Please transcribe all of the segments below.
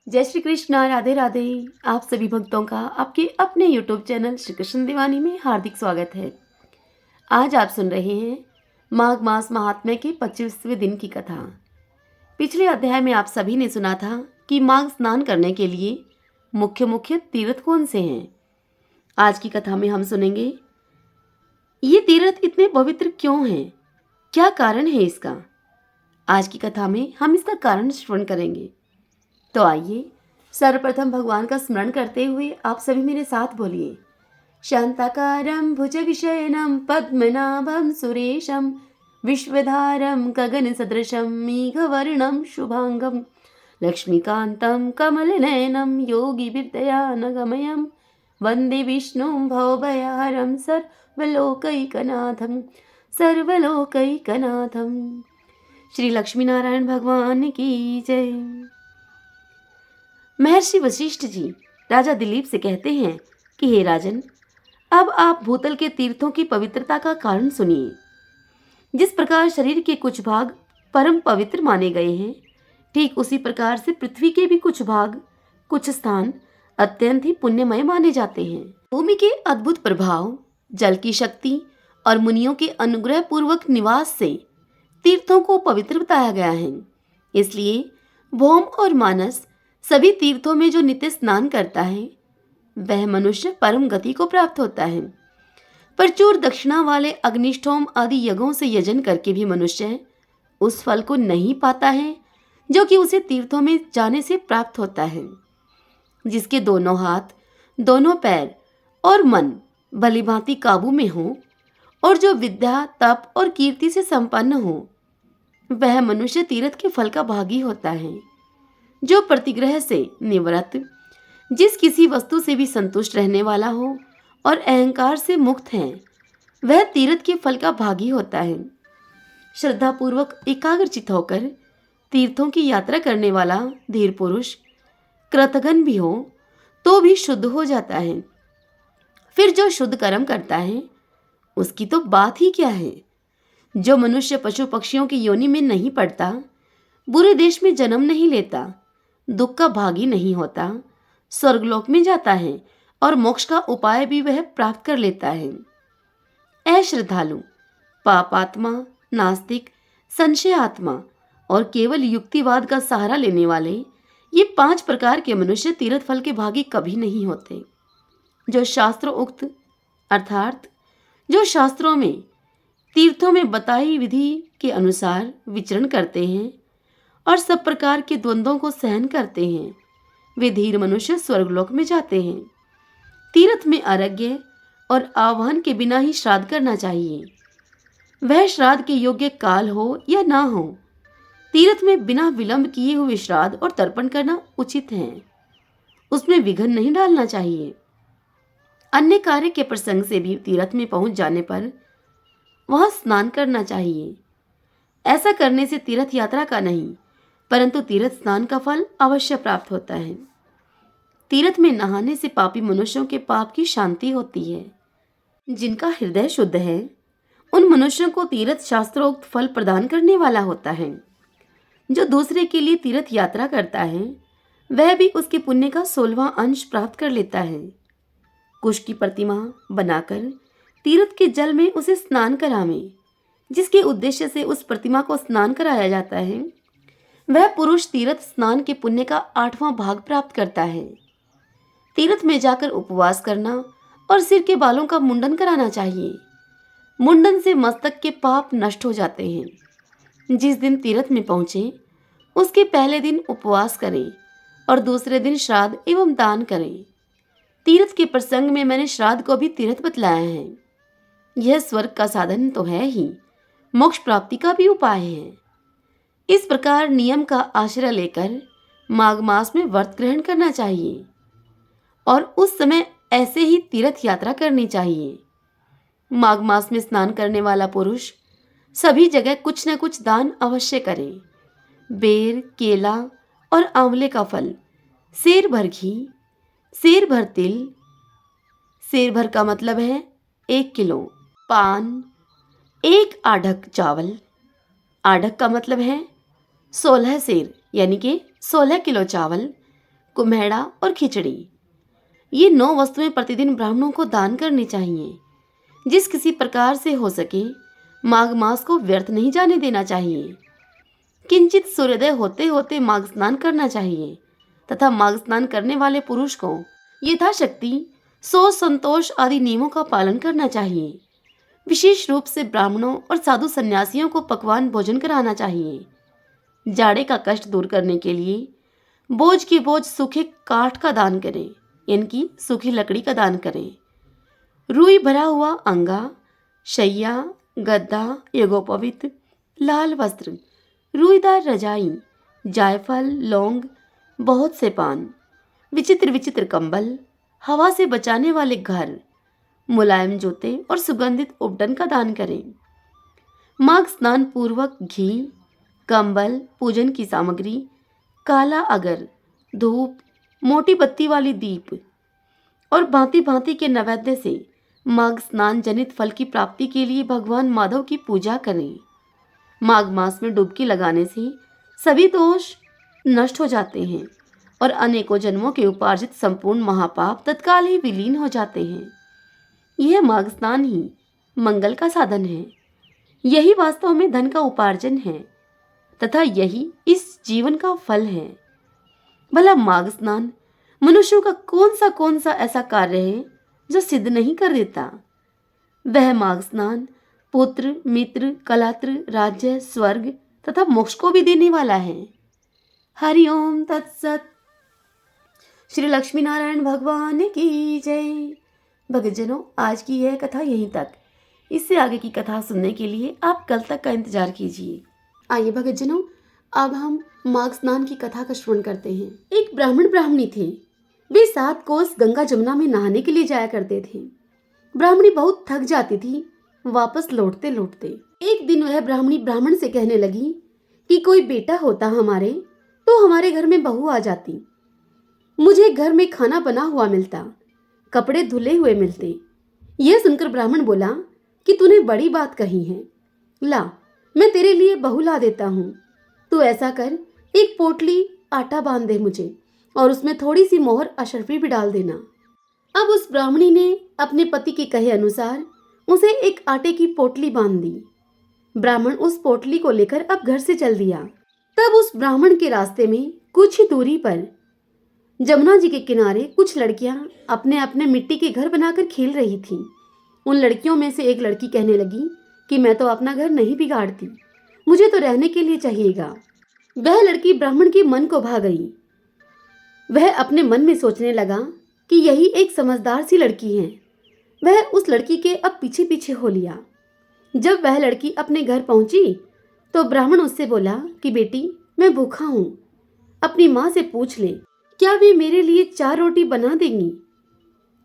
जय श्री कृष्णा, राधे राधे। आप सभी भक्तों का आपके अपने यूट्यूब चैनल श्री कृष्ण दीवानी में हार्दिक स्वागत है। आज आप सुन रहे हैं माघ मास महात्म्य के 25वें दिन की कथा। पिछले अध्याय में आप सभी ने सुना था कि माघ स्नान करने के लिए मुख्य मुख्य तीर्थ कौन से हैं। आज की कथा में हम सुनेंगे ये तीर्थ इतने पवित्र क्यों हैं, क्या कारण है इसका। आज की कथा में हम इसका कारण श्रवण करेंगे। तो आइए सर्वप्रथम भगवान का स्मरण करते हुए आप सभी मेरे साथ बोलिए। शांताकारं भुजगशयनं पद्मनाभं सुरेशं विश्वधारं गगनसदृशं मेघवर्णं शुभांगं लक्ष्मीकान्तं कमलनयनं योगिविद्यानगमयं वन्दे विष्णुं भवभयहरं सर्वलोकैकनाथं। श्री लक्ष्मीनारायण भगवान की जय। महर्षि वशिष्ठ जी राजा दिलीप से कहते हैं कि हे राजन, अब आप भूतल के तीर्थों की पवित्रता का कारण सुनिए। जिस प्रकार शरीर के कुछ भाग परम पवित्र माने गए हैं, ठीक उसी प्रकार से पृथ्वी के भी कुछ भाग, कुछ स्थान अत्यंत ही पुण्यमय माने जाते हैं। भूमि के अद्भुत प्रभाव, जल की शक्ति और मुनियों के अनुग्रह पूर्वक निवास से तीर्थों को पवित्र बताया गया है। इसलिए भौम और मानस सभी तीर्थों में जो नित्य स्नान करता है वह मनुष्य परम गति को प्राप्त होता है। प्रचुर दक्षिणा वाले अग्निष्ठोम आदि यज्ञों से यजन करके भी मनुष्य उस फल को नहीं पाता है जो कि उसे तीर्थों में जाने से प्राप्त होता है। जिसके दोनों हाथ, दोनों पैर और मन भली भांति काबू में हो और जो विद्या, तप और कीर्ति से संपन्न हो, वह मनुष्य तीर्थ के फल का भागी होता है। जो प्रतिग्रह से निवृत्त, जिस किसी वस्तु से भी संतुष्ट रहने वाला हो और अहंकार से मुक्त है, वह तीर्थ के फल का भागी होता है। श्रद्धापूर्वक एकाग्रचित होकर तीर्थों की यात्रा करने वाला धीर पुरुष कृतघ्न भी हो तो भी शुद्ध हो जाता है। फिर जो शुद्ध कर्म करता है उसकी तो बात ही क्या है। जो मनुष्य पशु पक्षियों की योनि में नहीं पड़ता, बुरे देश में जन्म नहीं लेता, दुख का भागी नहीं होता, स्वर्गलोक में जाता है और मोक्ष का उपाय भी वह प्राप्त कर लेता है। अश्रद्धालु, पापात्मा, नास्तिक, संशय आत्मा और केवल युक्तिवाद का सहारा लेने वाले ये 5 प्रकार के मनुष्य तीर्थ फल के भागी कभी नहीं होते। जो शास्त्रों उक्त अर्थात जो शास्त्रों में तीर्थों में बताई विधि के अनुसार विचरण करते हैं और सब प्रकार के द्वंद्वों को सहन करते हैं, वे धीर मनुष्य स्वर्गलोक में जाते हैं। तीर्थ में अर्घ्य और आह्वान के बिना ही श्राद्ध करना चाहिए। वह श्राद्ध के योग्य काल हो या ना हो, तीर्थ में बिना विलंब किए हुए श्राद्ध और तर्पण करना उचित है। उसमें विघ्न नहीं डालना चाहिए। अन्य कार्य के प्रसंग से भी तीर्थ में पहुंच जाने पर वहां स्नान करना चाहिए। ऐसा करने से तीर्थ यात्रा का नहीं परंतु तीर्थ स्नान का फल अवश्य प्राप्त होता है। तीर्थ में नहाने से पापी मनुष्यों के पाप की शांति होती है। जिनका हृदय शुद्ध है उन मनुष्यों को तीर्थ शास्त्रोक्त फल प्रदान करने वाला होता है। जो दूसरे के लिए तीर्थ यात्रा करता है वह भी उसके पुण्य का 16वां अंश प्राप्त कर लेता है। कुश की प्रतिमा बनाकर तीर्थ के जल में उसे स्नान करावें, जिसके उद्देश्य से उस प्रतिमा को स्नान कराया जाता है, वह पुरुष तीर्थ स्नान के पुण्य का 8वां भाग प्राप्त करता है। तीर्थ में जाकर उपवास करना और सिर के बालों का मुंडन कराना चाहिए। मुंडन से मस्तक के पाप नष्ट हो जाते हैं। जिस दिन तीर्थ में पहुंचे उसके पहले दिन उपवास करें और दूसरे दिन श्राद्ध एवं दान करें। तीर्थ के प्रसंग में मैंने श्राद्ध को भी तीर्थ बतलाया है। यह स्वर्ग का साधन तो है ही, मोक्ष प्राप्ति का भी उपाय है। इस प्रकार नियम का आश्रय लेकर माघ मास में व्रत ग्रहण करना चाहिए और उस समय ऐसे ही तीर्थ यात्रा करनी चाहिए। माघ मास में स्नान करने वाला पुरुष सभी जगह कुछ न कुछ दान अवश्य करे। बेर, केला और आंवले का फल, सेर भर घी, सेर भर तिल, सेर भर का मतलब है 1 किलो, पान, 1 आढ़क चावल, आढ़क का मतलब है 16 सेर यानी कि 16 किलो चावल, कुम्हेड़ा और खिचड़ी। ये 9 वस्तुएं प्रतिदिन ब्राह्मणों को दान करनी चाहिए। जिस किसी प्रकार से हो सके माघ मास को व्यर्थ नहीं जाने देना चाहिए। किंचित सूर्योदय होते होते माघ स्नान करना चाहिए तथा माघ स्नान करने वाले पुरुष को यथाशक्ति शौच संतोष आदि नियमों का पालन करना चाहिए। विशेष रूप से ब्राह्मणों और साधु सन्यासियों को पकवान भोजन कराना चाहिए। जाड़े का कष्ट दूर करने के लिए बोझ की बोझ सूखे काठ का दान करें, इनकी सूखी लकड़ी का दान करें। रुई भरा हुआ अंगा, शैया, गद्दा, यज्ञोपवीत, लाल वस्त्र, रुईदार रजाई, जायफल, लौंग, बहुत से पान, विचित्र विचित्र कंबल, हवा से बचाने वाले घर, मुलायम जूते और सुगंधित उपटन का दान करें। माघ स्नान पूर्वक घी, कंबल, पूजन की सामग्री, काला अगर, धूप, मोटी बत्ती वाली दीप और भांति भांति के नैवेद्य से माघ स्नान जनित फल की प्राप्ति के लिए भगवान माधव की पूजा करें। माघ मास में डुबकी लगाने से सभी दोष नष्ट हो जाते हैं और अनेकों जन्मों के उपार्जित संपूर्ण महापाप तत्काल ही विलीन हो जाते हैं। यह माघ स्नान ही मंगल का साधन है। यही वास्तव में धन का उपार्जन है तथा यही इस जीवन का फल है। भला माघ स्नान मनुष्यों का कौन सा ऐसा कार्य है जो सिद्ध नहीं कर देता। वह माघ स्नान पुत्र, मित्र, कलात्र, राज्य, स्वर्ग तथा मोक्ष को भी देने वाला है। हरि ओम तत्सत। श्री लक्ष्मी नारायण भगवान की जय। भक्तजनों, आज की यह कथा यहीं तक। इससे आगे की कथा सुनने के लिए आप कल तक का इंतजार कीजिए। आइए भक्तजनों, अब हम माघ स्नान की कथा का श्रवण करते हैं। एक ब्राह्मण ब्राह्मणी थे। वे 7 कोस गंगा जमुना में नहाने के लिए जाया करते थे। ब्राह्मणी बहुत थक जाती थी वापस लौटते लौटते। एक दिन वह ब्राह्मणी ब्राह्मण से कहने लगी कि कोई बेटा होता हमारे तो हमारे घर में बहू आ जाती। मुझे घर में खाना बना हुआ मिलता, कपड़े धुले हुए मिलते। यह सुनकर ब्राह्मण बोला कि तूने बड़ी बात कही है। ला, मैं तेरे लिए बहू ला देता हूँ। तू ऐसा कर, एक पोटली आटा बांध दे मुझे और उसमें थोड़ी सी मोहर अशर्फी भी डाल देना। अब उस ब्राह्मणी ने अपने पति के कहे अनुसार उसे एक आटे की पोटली बांध दी। ब्राह्मण उस पोटली को लेकर अब घर से चल दिया। तब उस ब्राह्मण के रास्ते में कुछ ही दूरी पर जमुना जी के किनारे कुछ लड़कियां अपने अपने मिट्टी के घर बनाकर खेल रही थीं। उन लड़कियों में से एक लड़की कहने लगी कि मैं तो अपना घर नहीं बिगाड़ती, मुझे तो रहने के लिए चाहिएगा। वह लड़की ब्राह्मण के मन को भा गई। वह अपने मन में सोचने लगा कि यही एक समझदार सी लड़की है। वह उस लड़की के अब पीछे पीछे हो लिया। जब वह लड़की अपने घर पहुंची तो ब्राह्मण उससे बोला कि बेटी, मैं भूखा हूँ, अपनी माँ से पूछ ले, क्या वे मेरे लिए 4 रोटी बना देंगी?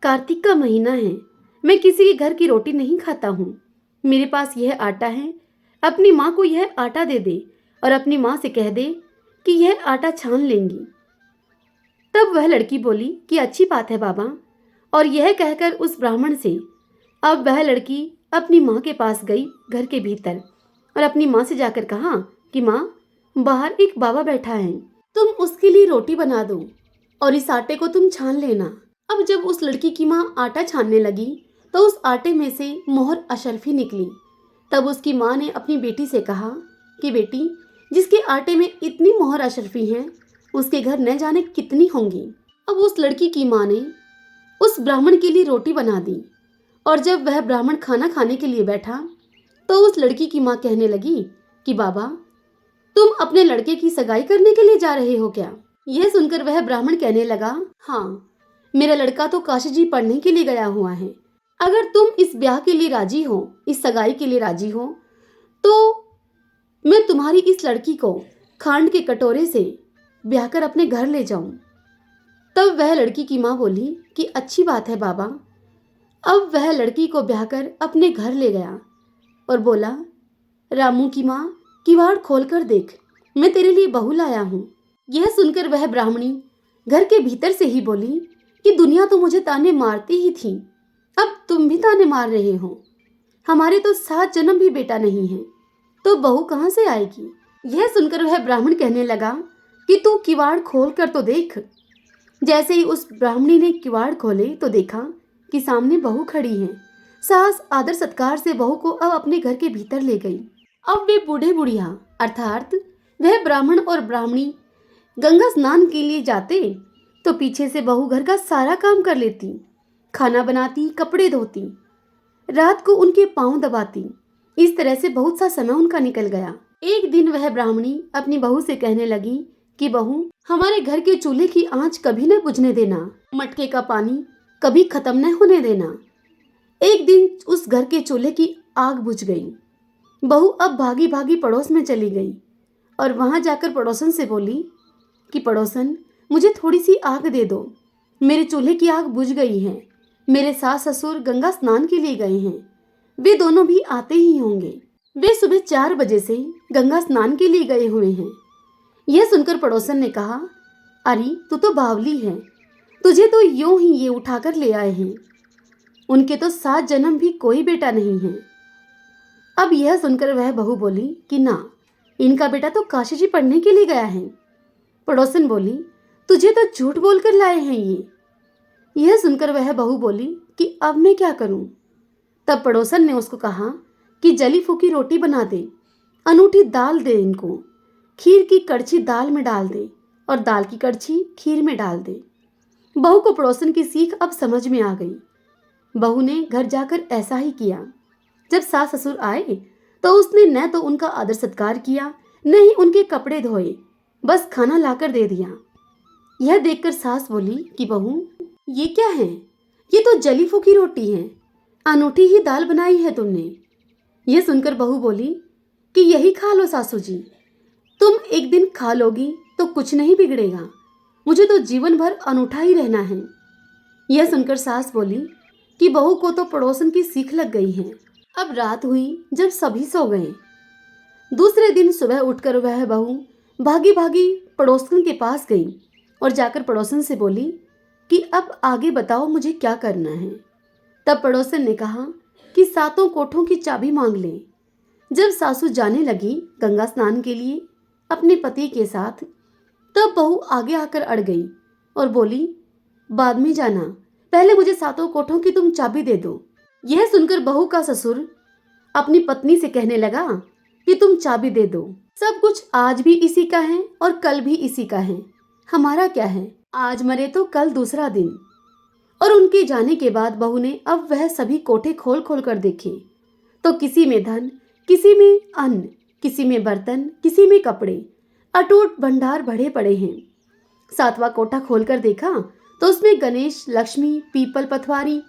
कार्तिक का महीना है, मैं किसी के घर की रोटी नहीं खाता हूँ। मेरे पास यह आटा है, अपनी माँ को यह आटा दे दे और अपनी माँ से कह दे कि यह आटा छान लेंगी। तब वह लड़की बोली कि अच्छी बात है बाबा, और यह कहकर उस ब्राह्मण से अब वह लड़की अपनी माँ के पास गई घर के भीतर और अपनी माँ से जाकर कहा कि माँ, बाहर एक बाबा बैठा है, तुम उसके लिए रोटी बना दो और इस आटे को तुम छान लेना। अब जब उस लड़की की माँ आटा छानने लगी तो उस आटे में से मोहर अशर्फी निकली। तब उसकी माँ ने अपनी बेटी से कहा कि बेटी, जिसके आटे में इतनी मोहर अशर्फी है उसके घर न जाने कितनी होंगी। अब उस लड़की की माँ ने उस ब्राह्मण के लिए रोटी बना दी और जब वह ब्राह्मण खाना खाने के लिए बैठा तो उस लड़की की माँ कहने लगी कि बाबा, तुम अपने लड़के की सगाई करने के लिए जा रहे हो क्या? यह सुनकर वह ब्राह्मण कहने लगा, हाँ, मेरा लड़का तो काशी जी पढ़ने के लिए गया हुआ है। अगर तुम इस ब्याह के लिए राजी हो, इस सगाई के लिए राजी हो, तो मैं तुम्हारी इस लड़की को खांड के कटोरे से ब्याह कर अपने घर ले जाऊं। तब वह लड़की की माँ बोली कि अच्छी बात है बाबा। अब वह लड़की को ब्याह कर अपने घर ले गया और बोला, रामू की माँ, किवाड़ खोलकर देख, मैं तेरे लिए बहू लाया हूँ। यह सुनकर वह ब्राह्मणी घर के भीतर से ही बोली कि दुनिया तो मुझे ताने मारती ही थी, अब तुम भी ताने मार रहे हो। हमारे तो 7 जन्म भी बेटा नहीं है, तो बहू कहाँ से आएगी? यह सुनकर वह ब्राह्मण कहने लगा कि तू किवाड़ खोल कर तो देख। जैसे ही उस ब्राह्मणी ने किवाड़ खोले तो देखा कि सामने बहू खड़ी है। सास आदर सत्कार से बहू को अब अपने घर के भीतर ले गई। अब वे बूढ़े बुढ़िया अर्थात वह ब्राह्मण और ब्राह्मणी गंगा स्नान के लिए जाते तो पीछे से बहू घर का सारा काम कर लेती, खाना बनाती, कपड़े धोती, रात को उनके पांव दबाती। इस तरह से बहुत सा समय उनका निकल गया। एक दिन वह ब्राह्मणी अपनी बहू से कहने लगी कि बहू, हमारे घर के चूल्हे की आंच कभी न बुझने देना, मटके का पानी कभी खत्म न होने देना। एक दिन उस घर के चूल्हे की आग बुझ गई। बहू अब भागी भागी पड़ोस में चली गई और वहां जाकर पड़ोसन से बोली कि पड़ोसन, मुझे थोड़ी सी आग दे दो, मेरे चूल्हे की आग बुझ गई है। मेरे सास ससुर गंगा स्नान के लिए गए हैं, वे दोनों भी आते ही होंगे। वे सुबह 4 बजे से गंगा स्नान के लिए गए हुए हैं। यह सुनकर पड़ोसन ने कहा, अरे तू तो बावली है, तुझे तो यूं ही ये उठाकर ले आए हैं। उनके तो 7 जन्म भी कोई बेटा नहीं है। अब यह सुनकर वह बहू बोली कि ना, इनका बेटा तो काशी जी पढ़ने के लिए गया है। पड़ोसन बोली, तुझे तो झूठ बोलकर लाए हैं ये। यह सुनकर वह बहू बोली कि अब मैं क्या करूं। तब पड़ोसन ने उसको कहा कि जली फूकी रोटी बना दे, अनूठी दाल दे इनको, खीर की कड़छी दाल में डाल दे और दाल की कड़छी खीर में डाल दे। बहू को पड़ोसन की सीख अब समझ में आ गई। बहू ने घर जाकर ऐसा ही किया। जब सास ससुर आए तो उसने न तो उनका आदर सत्कार किया, न ही उनके कपड़े धोए, बस खाना लाकर दे दिया। यह देखकर सास बोली कि बहू, ये क्या है? ये तो जली फूकी रोटी है, अनूठी ही दाल बनाई है तुमने। यह सुनकर बहू बोली कि यही खा लो सासू जी, तुम एक दिन खा लोगी तो कुछ नहीं बिगड़ेगा, मुझे तो जीवन भर अनूठा ही रहना है। यह सुनकर सास बोली कि बहू को तो पड़ोसन की सीख लग गई है। अब रात हुई जब सभी सो गए। दूसरे दिन सुबह उठकर वह बहू भागी भागी पड़ोसन के पास गई और जाकर पड़ोसन से बोली कि अब आगे बताओ मुझे क्या करना है। तब पड़ोसन ने कहा कि 7 कोठों की चाबी मांग ले। जब सासू जाने लगी गंगा स्नान के लिए अपने पति के साथ, तब बहू आगे आकर अड़ गई और बोली, बाद में जाना, पहले मुझे 7 कोठों की तुम चाबी दे दो। यह सुनकर बहू का ससुर अपनी पत्नी से कहने लगा कि तुम चाबी दे दो, सब कुछ आज भी इसी का है और कल भी इसी का है, हमारा क्या है, आज मरे तो कल दूसरा दिन। और उनके जाने के बाद बहू ने अब वह सभी कोठे खोल खोल कर देखे तो किसी में धन, किसी में अन्न, किसी में बर्तन, किसी में कपड़े, अटूट भंडार भरे पड़े हैं। 7वां कोठा खोलकर देखा तो उसमें गणेश, लक्ष्मी, पीपल पथवारी,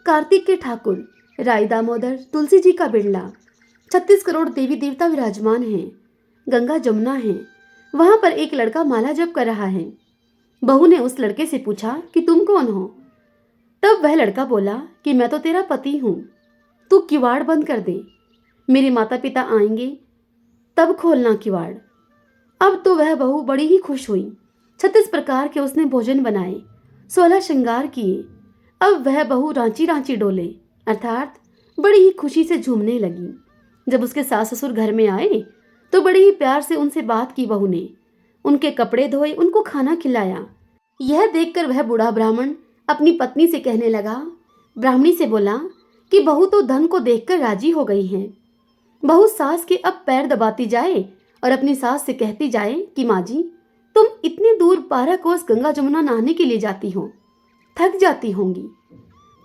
कार्तिक के ठाकुर, राई दामोदर, तुलसी जी का बिड़ला, 36 करोड़ देवी देवता विराजमान हैं। गंगा जमुना है, वहां पर एक लड़का माला जप कर रहा है। बहू ने उस लड़के से पूछा कि तुम कौन हो? तब वह लड़का बोला कि मैं तो तेरा पति हूं, तू किवाड़ बंद कर दे, मेरे माता पिता आएंगे तब खोलना किवाड़। अब तो वह बहू बड़ी ही खुश हुई। 36 प्रकार के उसने भोजन बनाए, 16 श्रृंगार किए। अब वह बहू रांची रांची डोले अर्थात बड़ी ही खुशी से झूमने लगी। जब उसके सास ससुर घर में आए तो बड़ी ही प्यार से उनसे बात की बहू ने, उनके कपड़े धोए, उनको खाना खिलाया। यह देखकर वह बूढ़ा ब्राह्मण अपनी पत्नी से कहने लगा, ब्राह्मणी से बोला कि बहू तो धन को देखकर राजी हो गई है। बहू सास के अब पैर दबाती जाए और अपनी सास से कहती जाए कि माँ जी, तुम इतनी दूर 12 कोस गंगा जमुना नहाने के लिए जाती हो, थक जाती होंगी,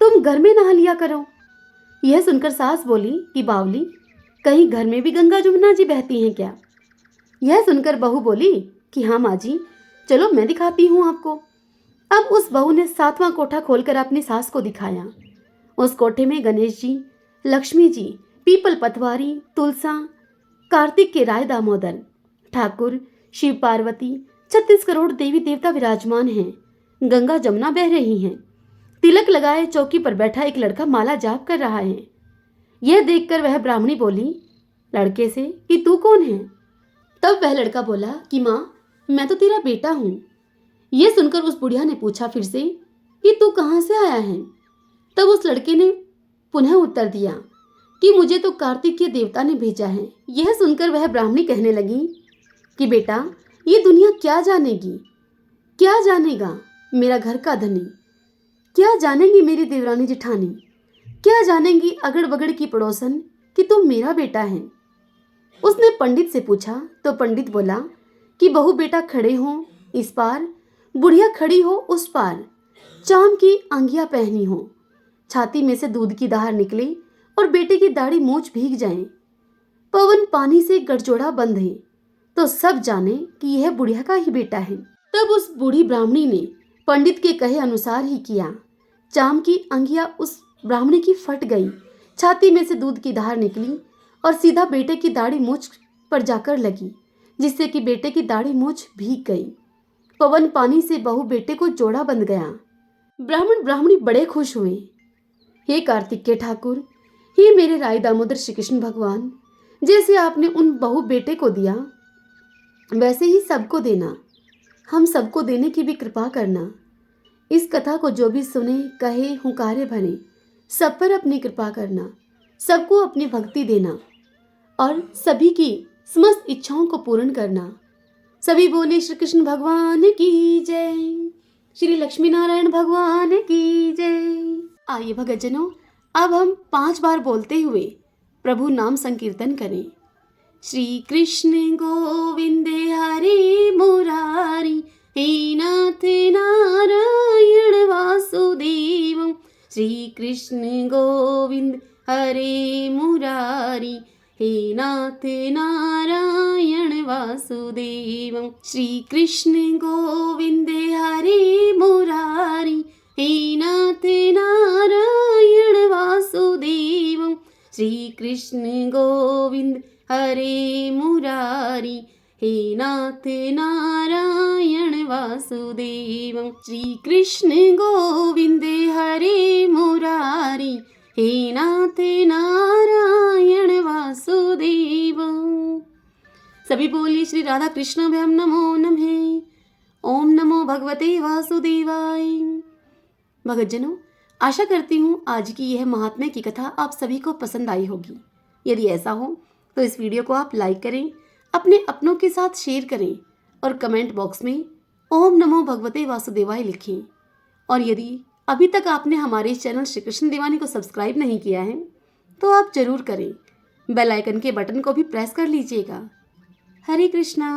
तुम घर में नहा लिया करो। यह सुनकर सास बोली कि बावली, कहीं घर में भी गंगा जमुना जी बहती हैं क्या? यह सुनकर बहू बोली कि हाँ माँ जी, चलो मैं दिखाती हूँ आपको। अब उस बहू ने 7वां कोठा खोलकर अपनी सास को दिखाया। उस कोठे में गणेश जी, लक्ष्मी जी, पीपल पतवारी, तुलसा, कार्तिक के राय दामोदर, ठाकुर, शिव पार्वती, 36 करोड़ देवी देवता विराजमान हैं। गंगा जमुना बह रही हैं। तिलक लगाए चौकी पर बैठा एक लड़का माला जाप कर रहा है। यह देखकर वह ब्राह्मणी बोली लड़के से कि तू कौन है? तब वह लड़का बोला कि माँ, मैं तो तेरा बेटा हूँ। यह सुनकर उस बुढ़िया ने पूछा फिर से कि तू कहाँ से आया है? तब उस लड़के ने पुनः उत्तर दिया कि मुझे तो कार्तिक के देवता ने भेजा है। यह सुनकर वह ब्राह्मणी कहने लगी कि बेटा, ये दुनिया क्या जानेगी, क्या जानेगा, मेरा घर का धनी। क्या जानेंगी मेरी देवरानी जिठानी, क्या जानेंगी अगड़ बगड़ की पड़ोसन कि तुम मेरा बेटा है। उसने पंडित से पूछा तो पंडित बोला कि बहू बेटा खड़े हों इस पार, बुढ़िया खड़ी हो उस पार, चाम की अंगिया पहनी हो, छाती में से दूध की धार निकले और बेटे की दाढ़ी मूछ भीग जाए, पवन पानी से गठजोड़ा बंद है तो सब जाने कि यह बुढ़िया का ही बेटा है। तब उस बूढ़ी ब्राह्मणी ने पंडित के कहे अनुसार ही किया। चाम की अंगिया उस ब्राह्मणी की फट गई, छाती में से दूध की धार निकली और सीधा बेटे की दाढ़ी मूछ पर जाकर लगी, जिससे कि बेटे की दाढ़ी मूछ भीग गई। पवन पानी से बहू बेटे को जोड़ा बंध गया। ब्राह्मण ब्राह्मणी बड़े खुश हुए। हे कार्तिक के ठाकुर, हे मेरे राय दामोदर श्री कृष्ण भगवान, जैसे आपने उन बहू बेटे को दिया वैसे ही सबको देना, हम सबको देने की भी कृपा करना। इस कथा को जो भी सुने, कहे, हुंकारे भरे, सब पर अपनी कृपा करना, सबको अपनी भक्ति देना और सभी की समस्त इच्छाओं को पूर्ण करना। सभी बोले श्री कृष्ण भगवान की जय, श्री लक्ष्मी नारायण भगवान की जय। आइए भक्तजनों, अब हम 5 बार बोलते हुए प्रभु नाम संकीर्तन करें। श्री कृष्ण गोविंद हरे मुरारी, हे नाथ नारायण वासुदेव। श्री कृष्ण गोविंद हरे मुरारी, हे नाथ नारायण वासुदेव। श्री कृष्ण गोविंद हरे मुरारी, हे नाथ नारायण वासुदेव। श्री कृष्ण गोविंद हरे मुरारी, हे नाथ नारायण वासुदेव। श्री कृष्ण गोविंद हरे मुरारी, हे नाथ नारायण वासुदेव। सभी बोलिए श्री राधा कृष्ण भ्याम नमो नमः। ओम नमो भगवते वासुदेवाय। भक्तजनों, आशा करती हूँ आज की यह महात्म्य की कथा आप सभी को पसंद आई होगी। यदि ऐसा हो तो इस वीडियो को आप लाइक करें, अपने अपनों के साथ शेयर करें और कमेंट बॉक्स में ओम नमो भगवते वासुदेवाय लिखें। और यदि अभी तक आपने हमारे चैनल श्री कृष्ण दीवानी को सब्सक्राइब नहीं किया है तो आप जरूर करें। बेल आइकन के बटन को भी प्रेस कर लीजिएगा। हरे कृष्णा।